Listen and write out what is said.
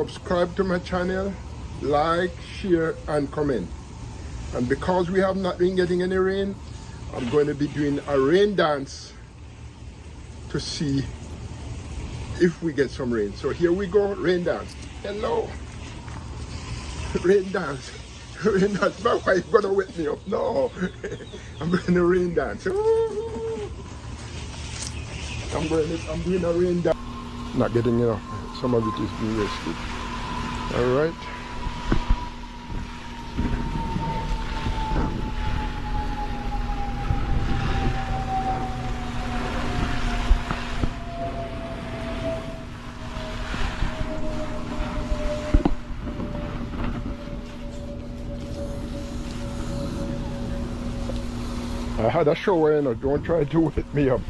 Subscribe to my channel, like, share, and comment. And because we have not been getting any rain, I'm going to be doing a rain dance to see if we get some rain. So here we go, rain dance. Hello. Rain dance. Rain dance. My wife gonna wake me up. No. I'm going to rain dance. I'm doing a rain dance. Not getting enough. Some of it is being wasted. Alright. I had a shower, you know, don't try to wake me up.